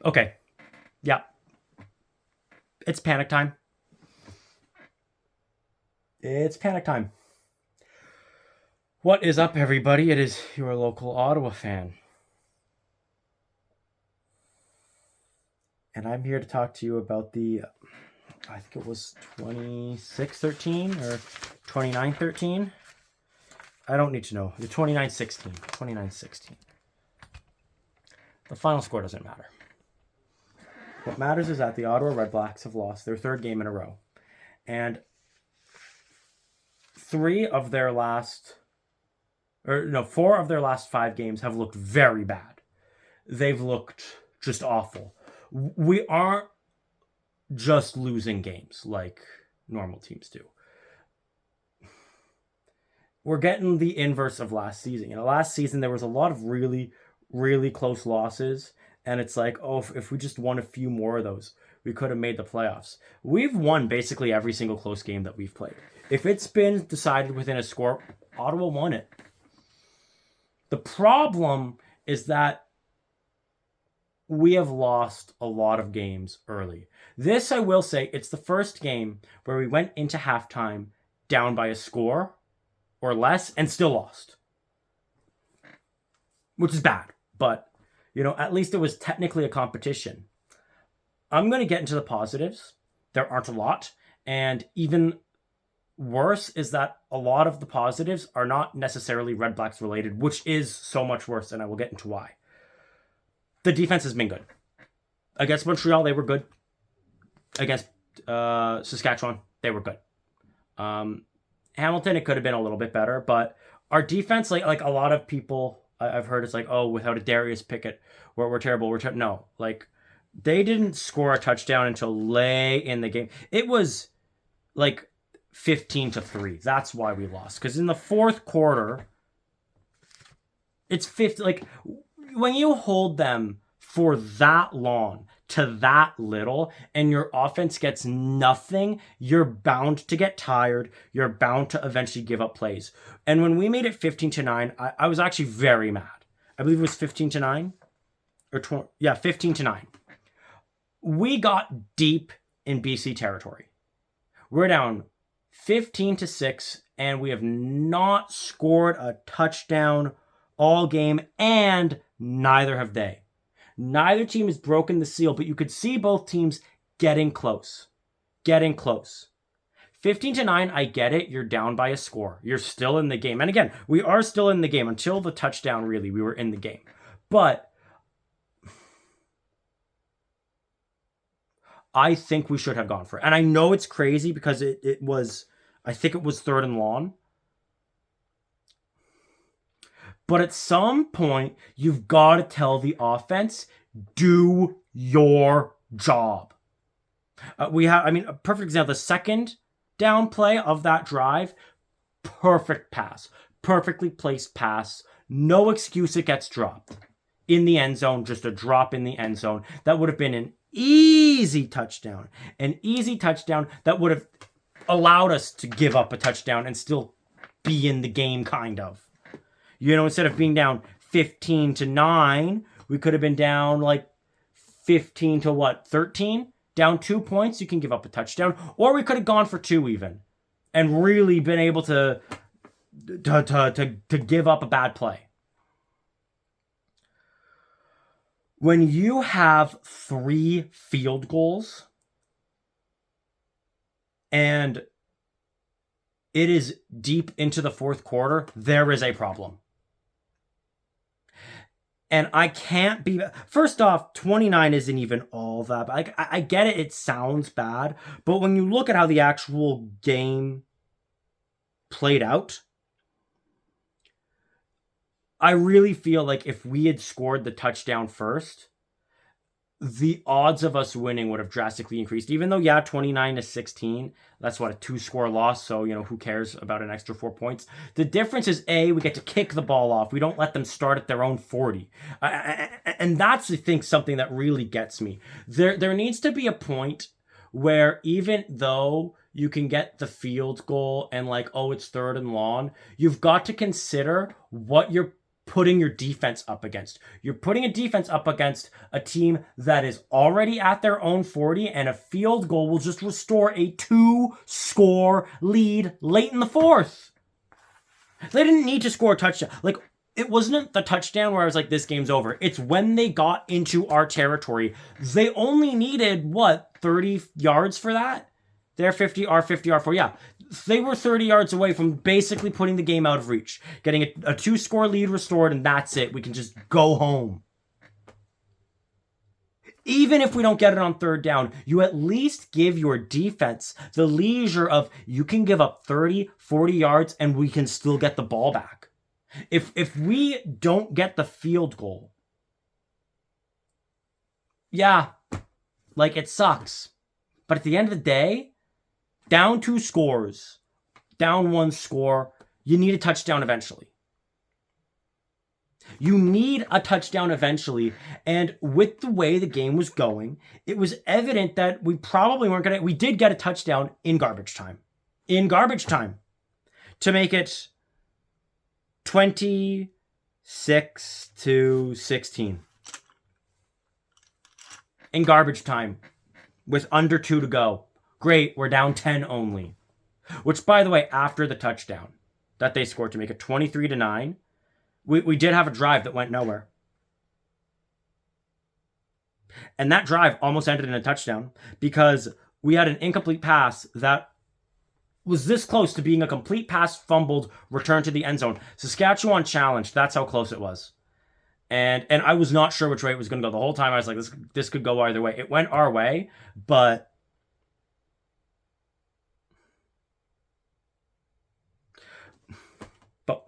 Okay. Yeah. It's panic time. It's panic time. What is up, everybody? It is your local Ottawa fan. And I'm here to talk to you about the, I think it was 26-13 or 29-13. I don't need to know. The 29-16. 29-16. The final score doesn't matter. What matters is that the Ottawa REDBLACKS have lost their third game in a row. And 4 of their last 5 games have looked very bad. They've looked just awful. We aren't just losing games like normal teams do. We're getting the inverse of last season. Last season there was a lot of really, really close losses, and it's like, oh, if we just won a few more of those, we could have made the playoffs. We've won basically every single close game that we've played. If it's been decided within a score, Ottawa won it. The problem is that we have lost a lot of games early. This, I will say, it's the first game where we went into halftime down by a score or less and still lost. Which is bad, but, at least it was technically a competition. I'm going to get into the positives. There aren't a lot, and even worse is that a lot of the positives are not necessarily REDBLACKS related, which is so much worse, and I will get into why. The defense has been good. Against Montreal, they were good. Against Saskatchewan, they were good. Hamilton, it could have been a little bit better, but our defense, like a lot of people I've heard, it's like, oh, without a Darius Pickett, we're terrible. No, they didn't score a touchdown until late in the game. It was 15-3. That's why we lost. Because in the fourth quarter, it's 50. When you hold them for that long to that little and your offense gets nothing, you're bound to get tired. You're bound to eventually give up plays. And when we made it 15-9, I was actually very mad. I believe it was 15-9 or 15-9. We got deep in BC territory. We're down 15-6, and we have not scored a touchdown all game, and neither have they. Neither team has broken the seal, but you could see both teams getting close. 15-9, I get it. You're down by a score. You're still in the game. And again, we are still in the game. Until the touchdown, really, we were in the game. But I think we should have gone for it. And I know it's crazy because it was, I think it was 3rd and long. But at some point, you've got to tell the offense, do your job. A perfect example, the second down play of that drive, perfect pass, perfectly placed pass, no excuse it gets dropped. In the end zone, just a drop in the end zone. That would have been an easy touchdown. An easy touchdown that would have allowed us to give up a touchdown and still be in the game, kind of. Instead of being down 15-9, we could have been down 15 to 13? Down 2 points, you can give up a touchdown. Or we could have gone for 2 even. And really been able to give up a bad play. When you have 3 field goals and it is deep into the fourth quarter, there is a problem. And I can't be... First off, 29 isn't even all that bad. I get it. It sounds bad. But when you look at how the actual game played out, I really feel like if we had scored the touchdown first, the odds of us winning would have drastically increased. Even though, 29-16, that's a 2-score loss. So, who cares about an extra 4 points? The difference is, we get to kick the ball off. We don't let them start at their own 40. And that's, I think, something that really gets me. There needs to be a point where even though you can get the field goal and it's 3rd and long, you've got to consider what you're putting your defense up against. You're putting a defense up against a team that is already at their own 40, and a field goal will just restore a 2-score lead late in the fourth. They didn't need to score a touchdown. Like, it wasn't the touchdown where I was like, this game's over. It's when they got into our territory. They only needed, 30 yards for that? Their 50, our 50, our 40. Yeah. They were 30 yards away from basically putting the game out of reach. Getting a 2-score lead restored, and that's it. We can just go home. Even if we don't get it on third down, you at least give your defense the leisure of, you can give up 30, 40 yards, and we can still get the ball back. If we don't get the field goal, yeah, like, it sucks. But at the end of the day, down 2 scores, down 1 score, you need a touchdown eventually. You need a touchdown eventually. And with the way the game was going, it was evident that we probably weren't going to... We did get a touchdown in garbage time. In garbage time. To make it 26-16. In garbage time. With under 2 to go. Great, we're down 10 only. Which, by the way, after the touchdown that they scored to make it 23-9, we did have a drive that went nowhere. And that drive almost ended in a touchdown because we had an incomplete pass that was this close to being a complete pass, fumbled, return to the end zone. Saskatchewan challenged. That's how close it was. And I was not sure which way it was going to go. The whole time I was like, this could go either way. It went our way, but... But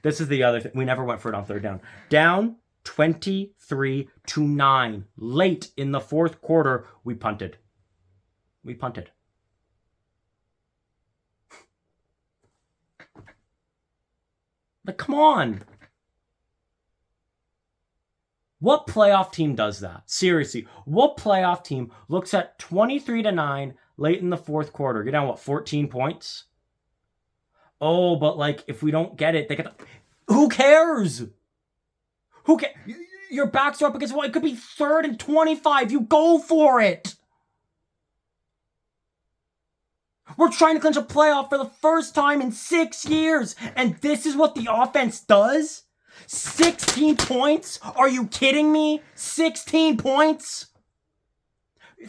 this is the other thing. We never went for it on third down. Down 23-9. Late in the fourth quarter, we punted. We punted. Like, come on. What playoff team does that? Seriously, what playoff team looks at 23-9 late in the fourth quarter? You're down, 14 points? Oh, but like, if we don't get it, they get the... Who cares? Who cares? Your backs are up against, it could be 3rd and 25. You go for it. We're trying to clinch a playoff for the first time in 6 years. And this is what the offense does? 16 points? Are you kidding me? 16 points?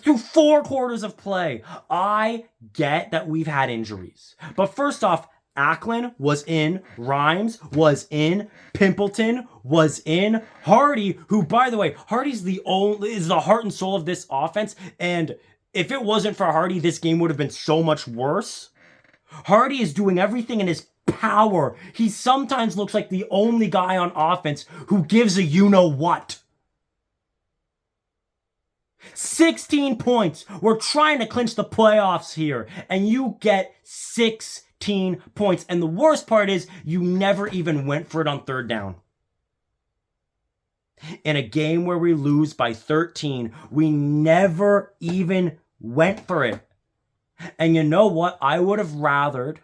Through 4 quarters of play. I get that we've had injuries. But first off, Acklin was in, Rhymes was in, Pimpleton was in, Hardy, who, by the way, Hardy's is the heart and soul of this offense, and if it wasn't for Hardy, this game would have been so much worse. Hardy is doing everything in his power. He sometimes looks like the only guy on offense who gives a you-know-what. 16 points. We're trying to clinch the playoffs here, and you get 16 points. And the worst part is you never even went for it on third down. In a game where we lose by 13, we never even went for it. And you know what? I would have rathered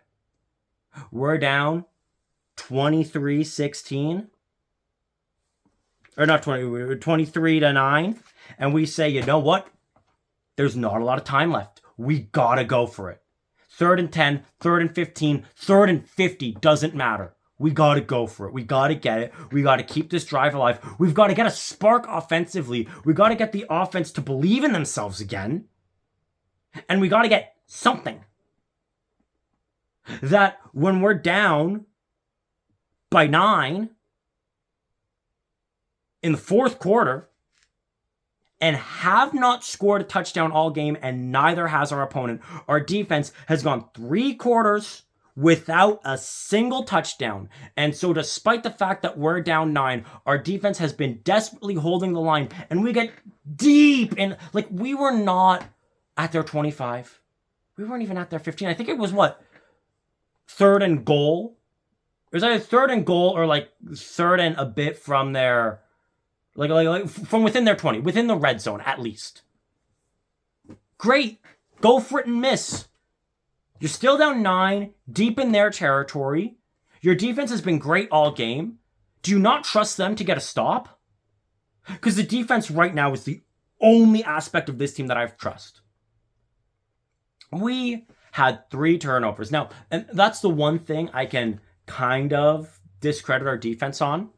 we're down 23-16. Or not 23-9. And we say, you know what? There's not a lot of time left. We gotta go for it. 3rd and 10, 3rd and 15, 3rd and 50, doesn't matter. We gotta go for it. We gotta get it. We gotta keep this drive alive. We've gotta get a spark offensively. We gotta get the offense to believe in themselves again. And we gotta get something. That when we're down by 9 in the fourth quarter and have not scored a touchdown all game, and neither has our opponent, our defense has gone 3 quarters without a single touchdown. And so despite the fact that we're down 9, our defense has been desperately holding the line, and we get deep in, like, we were not at their 25. We weren't even at their 15. I think it was 3rd and goal. It was either 3rd and goal or 3rd and a bit from their, like from within their 20, within the red zone at least. Great. Go for it and miss. You're still down 9, deep in their territory. Your defense has been great all game. Do you not trust them to get a stop? Because the defense right now is the only aspect of this team that I trust. We had 3 turnovers. Now, and that's the one thing I can kind of discredit our defense on.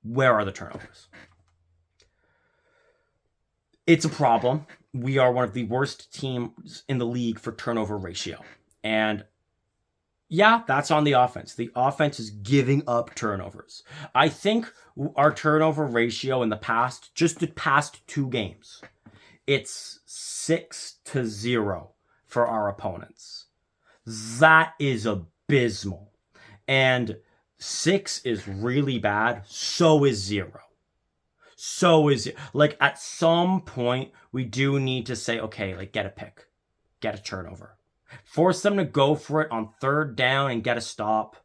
Where are the turnovers? It's a problem. We are one of the worst teams in the league for turnover ratio. And yeah, that's on the offense. The offense is giving up turnovers. I think our turnover ratio in the past, just the past 2 games, it's 6-0 for our opponents. That is abysmal. And 6 is really bad. So is 0. So is, like, at some point, we do need to say, okay, like, get a pick. Get a turnover. Force them to go for it on 3rd down and get a stop.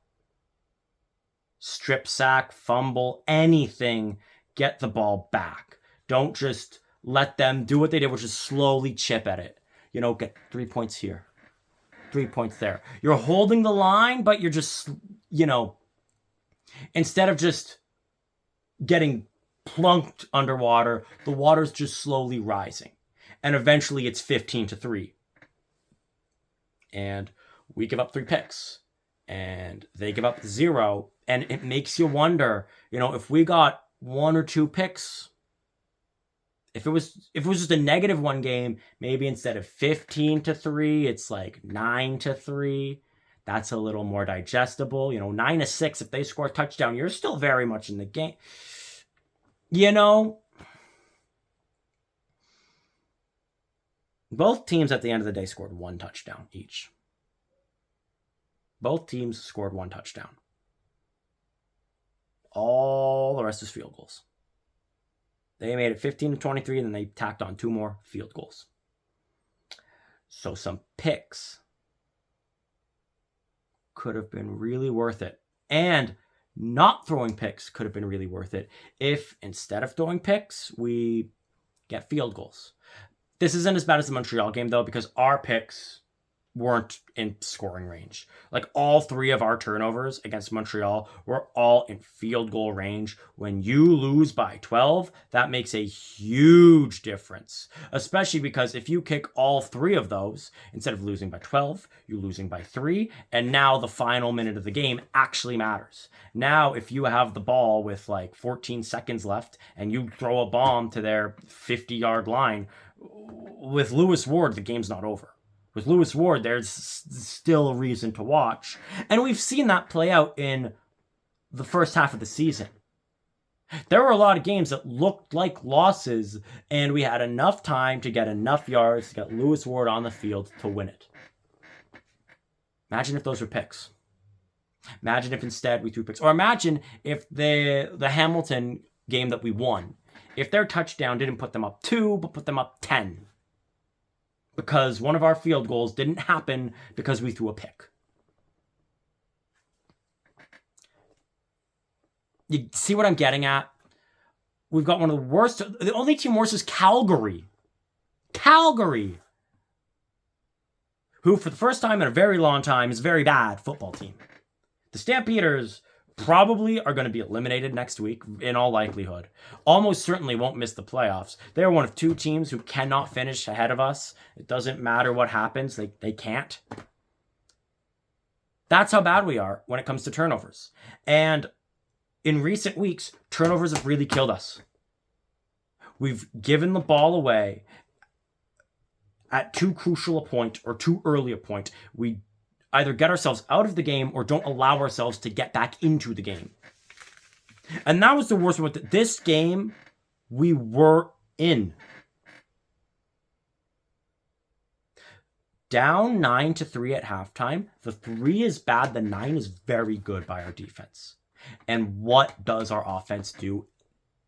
Strip sack, fumble, anything. Get the ball back. Don't just let them do what they did, which is slowly chip at it. You know, get 3 points here. 3 points there. You're holding the line, but you're just, you know, instead of just getting plunked underwater, the water's just slowly rising. And eventually it's 15-3. And we give up 3 picks. And they give up 0. And it makes you wonder, you know, if we got 1 or 2 picks, if it was just a -1 game, maybe instead of 15-3, it's like 9-3. That's a little more digestible. You know, 9-6, if they score a touchdown, you're still very much in the game. You know, both teams at the end of the day scored 1 touchdown each. Both teams scored 1 touchdown. All the rest is field goals. They made it 15-23, and then they tacked on 2 more field goals. So some picks could have been really worth it. And not throwing picks could have been really worth it if instead of throwing picks, we get field goals. This isn't as bad as the Montreal game, though, because our picks weren't in scoring range. Like, all 3 of our turnovers against Montreal were all in field goal range. When you lose by 12, that makes a huge difference, especially because if you kick all 3 of those, instead of losing by 12, you're losing by 3, and now the final minute of the game actually matters. Now, if you have the ball with like 14 seconds left and you throw a bomb to their 50-yard line, with Lewis Ward, the game's not over. With Lewis Ward, there's still a reason to watch. And we've seen that play out in the first half of the season. There were a lot of games that looked like losses, and we had enough time to get enough yards to get Lewis Ward on the field to win it. Imagine if those were picks. Imagine if instead we threw picks. Or imagine if the Hamilton game that we won, if their touchdown didn't put them up 2, but put them up 10. Because one of our field goals didn't happen because we threw a pick. You see what I'm getting at? We've got one of the worst. The only team worse is Calgary. Calgary! Who, for the first time in a very long time, is a very bad football team. The Stampeders probably are going to be eliminated next week, in all likelihood. Almost certainly won't miss the playoffs. They're one of 2 teams who cannot finish ahead of us. It doesn't matter what happens. They can't. That's how bad we are when it comes to turnovers. And in recent weeks, turnovers have really killed us. We've given the ball away at too crucial a point or too early a point. We either get ourselves out of the game or don't allow ourselves to get back into the game. And that was the worst one. This game, we were in. Down 9-3 at halftime. The 3 is bad. The 9 is very good by our defense. And what does our offense do?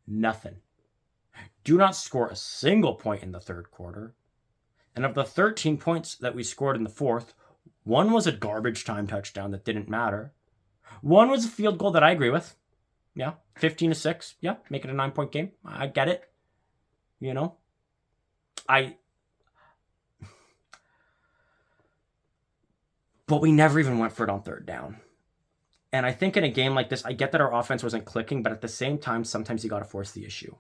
Nothing. Do not score a single point in the 3rd quarter. And of the 13 points that we scored in the 4th, 1 was a garbage time touchdown that didn't matter. 1 was a field goal that I agree with. Yeah, 15-6. Yeah, make it a 9-point game. I get it. You know, But we never even went for it on third down. And I think in a game like this, I get that our offense wasn't clicking, but at the same time, sometimes you got to force the issue.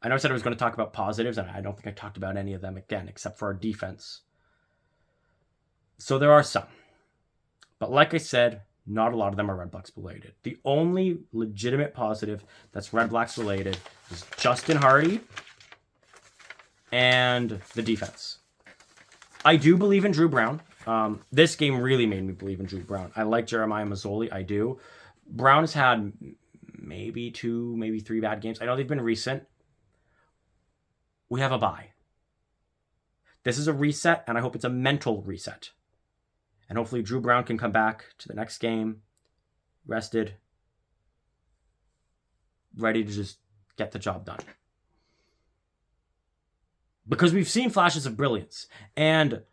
I know I said I was going to talk about positives, and I don't think I talked about any of them again, except for our defense. So there are some. But like I said, not a lot of them are REDBLACKS related. The only legitimate positive that's REDBLACKS related is Justin Hardy and the defense. I do believe in Drew Brown. This game really made me believe in Drew Brown. I like Jeremiah Masoli. I do. Brown has had maybe 2, maybe 3 bad games. I know they've been recent. We have a bye. This is a reset, and I hope it's a mental reset. And hopefully Drew Brown can come back to the next game, rested, ready to just get the job done. Because we've seen flashes of brilliance. And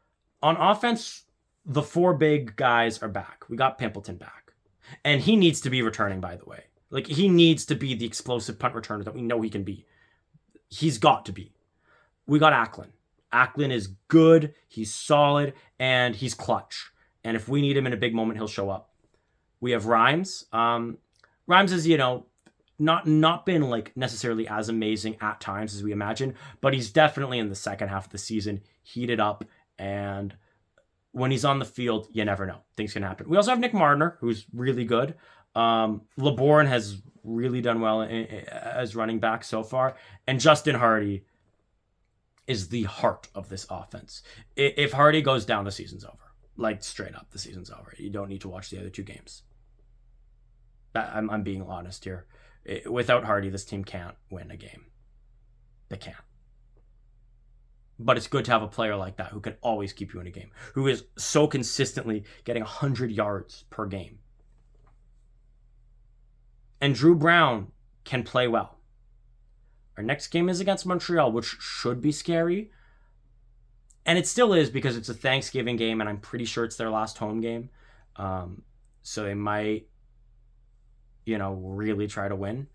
on offense, the 4 big guys are back. We got Pimpleton back. And he needs to be returning, by the way. Like, he needs to be the explosive punt returner that we know he can be. He's got to be. We got Acklin. Acklin is good, he's solid, and he's clutch. And if we need him in a big moment, he'll show up. We have Rhymes. Rhymes is, not been like necessarily as amazing at times as we imagine, but he's definitely in the second half of the season heated up, and when he's on the field, you never know. Things can happen. We also have Nick Marner, who's really good. LeBourne has really done well as running back so far, and Justin Hardy is the heart of this offense. If Hardy goes down, the season's over. Like, straight up, the season's over. You don't need to watch the other 2 games. I'm being honest here. Without Hardy, this team can't win a game. They can't. But it's good to have a player like that who can always keep you in a game, who is so consistently getting 100 yards per game. And Drew Brown can play well. Our next game is against Montreal, which should be scary. And it still is because it's a Thanksgiving game, and I'm pretty sure it's their last home game. So they might, really try to win.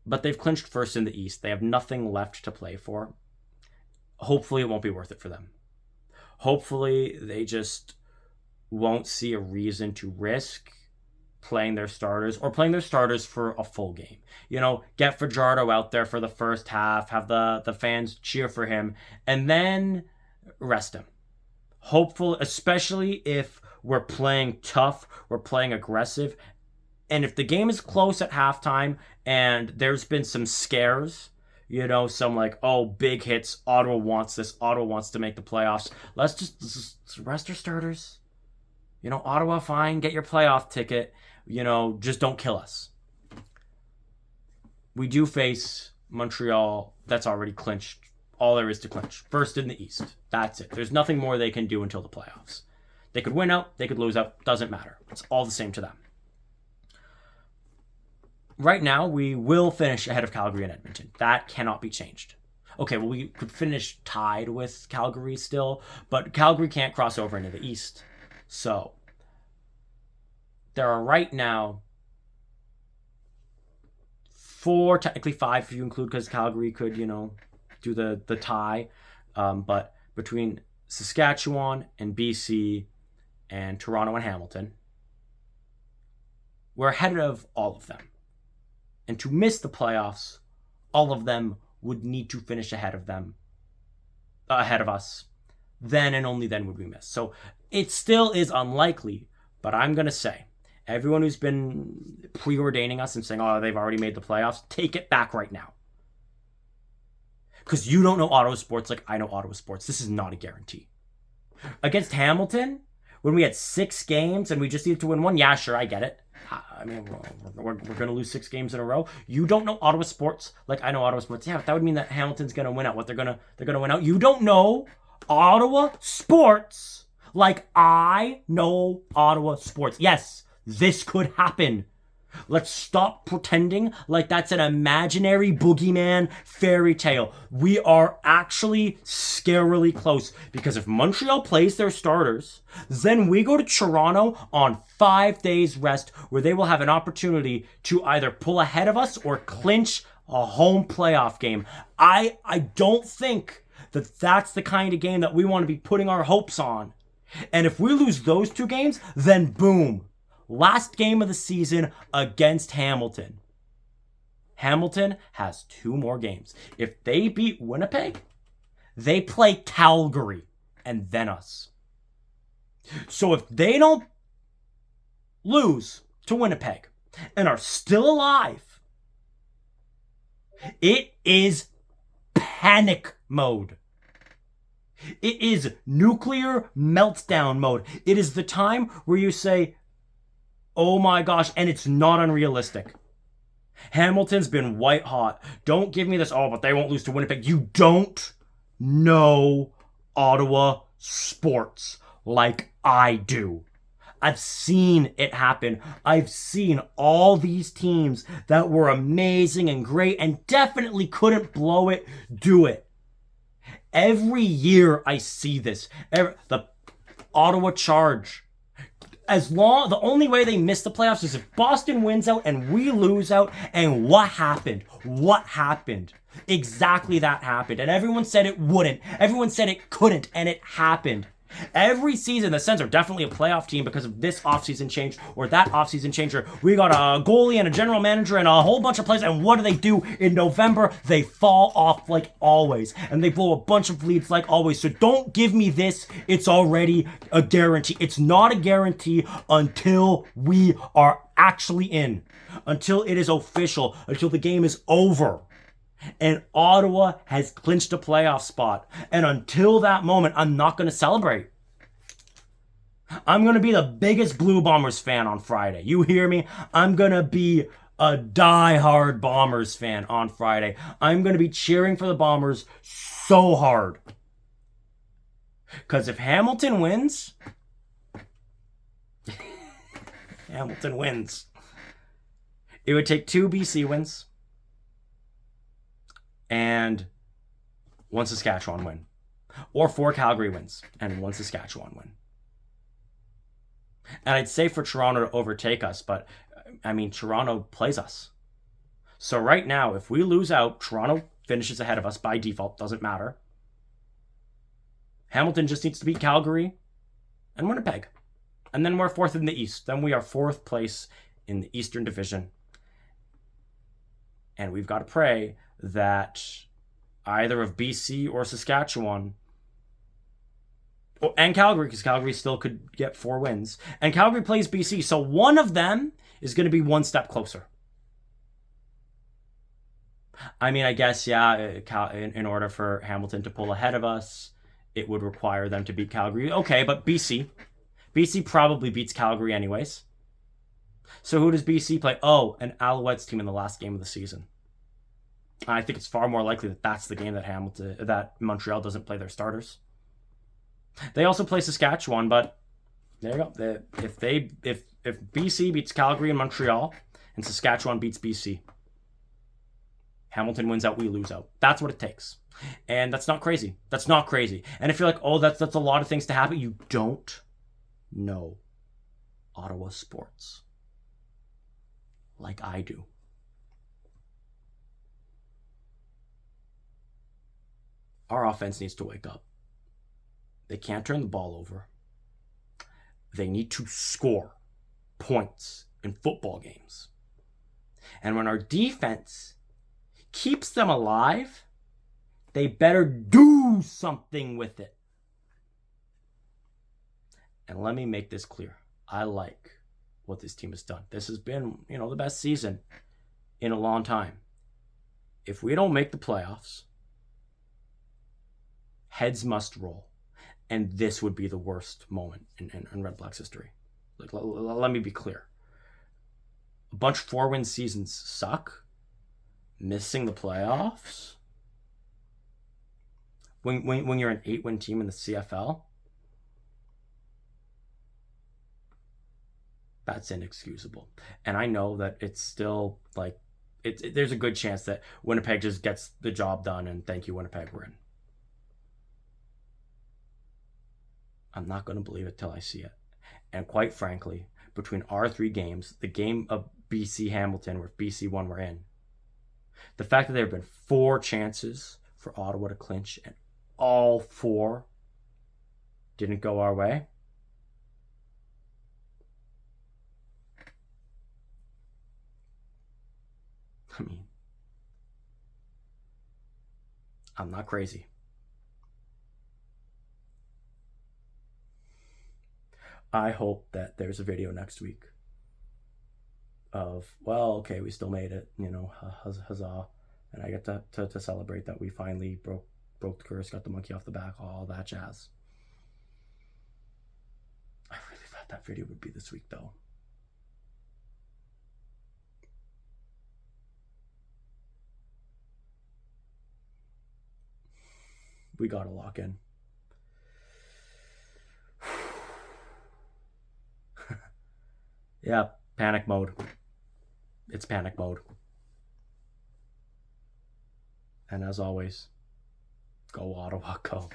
But they've clinched first in the East. They have nothing left to play for. Hopefully it won't be worth it for them. Hopefully they just won't see a reason to risk playing their starters or playing their starters for a full game. Get Fajardo out there for the first half, have the fans cheer for him, and then rest him. Hopeful, especially if we're playing tough, we're playing aggressive, and if the game is close at halftime and there's been some scares, some big hits, Ottawa wants this, Ottawa wants to make the playoffs, let's just rest our starters. Ottawa, fine, get your playoff ticket. Just don't kill us. We do face Montreal. That's already clinched. All there is to clinch. First in the East. That's it. There's nothing more they can do until the playoffs. They could win out. They could lose out. Doesn't matter. It's all the same to them. Right now, we will finish ahead of Calgary and Edmonton. That cannot be changed. Okay, well, we could finish tied with Calgary still, but Calgary can't cross over into the East. So there are right now 4, technically 5 if you include, because Calgary could, do the tie. But between Saskatchewan and BC and Toronto and Hamilton, we're ahead of all of them. And to miss the playoffs, all of them would need to finish ahead of us. Then and only then would we miss. So it still is unlikely, but I'm going to say, everyone who's been preordaining us and saying, they've already made the playoffs, take it back right now. Because you don't know Ottawa sports like I know Ottawa sports. This is not a guarantee. Against Hamilton, when we had 6 games and we just needed to win 1, yeah, sure, I get it. I mean, we're going to lose 6 games in a row. You don't know Ottawa sports like I know Ottawa sports. Yeah, that would mean that Hamilton's going to win out. They're going to win out. You don't know Ottawa sports like I know Ottawa sports. Yes, this could happen. Let's stop pretending like that's an imaginary boogeyman fairy tale. We are actually scarily close, because if Montreal plays their starters, then we go to Toronto on 5 days rest, where they will have an opportunity to either pull ahead of us or clinch a home playoff game. I don't think that's the kind of game that we want to be putting our hopes on. And if we lose those 2 games, then boom. Last game of the season against Hamilton. Hamilton has 2 more games. If they beat Winnipeg, they play Calgary and then us. So if they don't lose to Winnipeg and are still alive, it is panic mode. It is nuclear meltdown mode. It is the time where you say, oh my gosh, and it's not unrealistic. Hamilton's been white hot. Don't give me this, oh, but they won't lose to Winnipeg. You don't know Ottawa sports like I do. I've seen it happen. I've seen all these teams that were amazing and great and definitely couldn't blow it, do it. Every year I see this. The Ottawa Charge. The only way they miss the playoffs is if Boston wins out and we lose out. And what happened? What happened? Exactly that happened. And everyone said it wouldn't. Everyone said it couldn't. And it happened. Every season, the Sens are definitely a playoff team because of this offseason change or that offseason change. Or we got a goalie and a general manager and a whole bunch of players. And what do? In November, they fall off like always. And they blow a bunch of leads like always. So don't give me this. It's already a guarantee. It's not a guarantee until we are actually in. Until it is official. Until the game is over. And Ottawa has clinched a playoff spot. And until that moment, I'm not going to celebrate. I'm going to be the biggest Blue Bombers fan on Friday. You hear me? I'm going to be a die-hard Bombers fan on Friday. I'm going to be cheering for the Bombers so hard. Because if Hamilton wins... Hamilton wins. It would take 2 BC wins. And 1 Saskatchewan win. Or 4 Calgary wins and 1 Saskatchewan win. And I'd say for Toronto to overtake us, but I mean, Toronto plays us. So right now, if we lose out, Toronto finishes ahead of us by default, doesn't matter. Hamilton just needs to beat Calgary and Winnipeg. And then we're 4th in the East. Then we are 4th place in the Eastern Division. And we've got to pray that either of BC or Saskatchewan, and Calgary, because Calgary still could get 4 wins, and Calgary plays BC, so one of them is going to be 1 step closer. I mean, I guess, yeah, in order for Hamilton to pull ahead of us, it would require them to beat Calgary. Okay, but BC probably beats Calgary anyways. So who does BC play? Oh, an Alouettes team in the last game of the season. I think it's far more likely that that's the game that Montreal doesn't play their starters. They also play Saskatchewan, but there you go. If BC beats Calgary and Montreal, and Saskatchewan beats BC, Hamilton wins out, we lose out. That's what it takes, and that's not crazy. That's not crazy. And if you're like, oh, that's a lot of things to happen, you don't know Ottawa sports like I do. Our offense needs to wake up. They can't turn the ball over. They need to score points in football games. And when our defense keeps them alive, they better do something with it. And let me make this clear. I like what this team has done. This has been, the best season in a long time. If we don't make the playoffs, heads must roll. And this would be the worst moment in Red Blacks history. Let me be clear. A bunch of 4-win seasons suck. Missing the playoffs. When you're an 8-win team in the CFL, that's inexcusable. And I know that it's still there's a good chance that Winnipeg just gets the job done and thank you, Winnipeg, we're in. I'm not going to believe it till I see it. And quite frankly, between our 3 games, the game of BC Hamilton, where BC won, we're in. The fact that there have been 4 chances for Ottawa to clinch, and all 4 didn't go our way. I mean, I'm not crazy. I hope that there's a video next week of, well, okay, we still made it, you know, huzzah. And I get to celebrate that we finally broke the curse, got the monkey off the back, all that jazz. I really thought that video would be this week, though. We gotta lock in. Yeah, panic mode. It's panic mode. And as always, go Ottawa, go.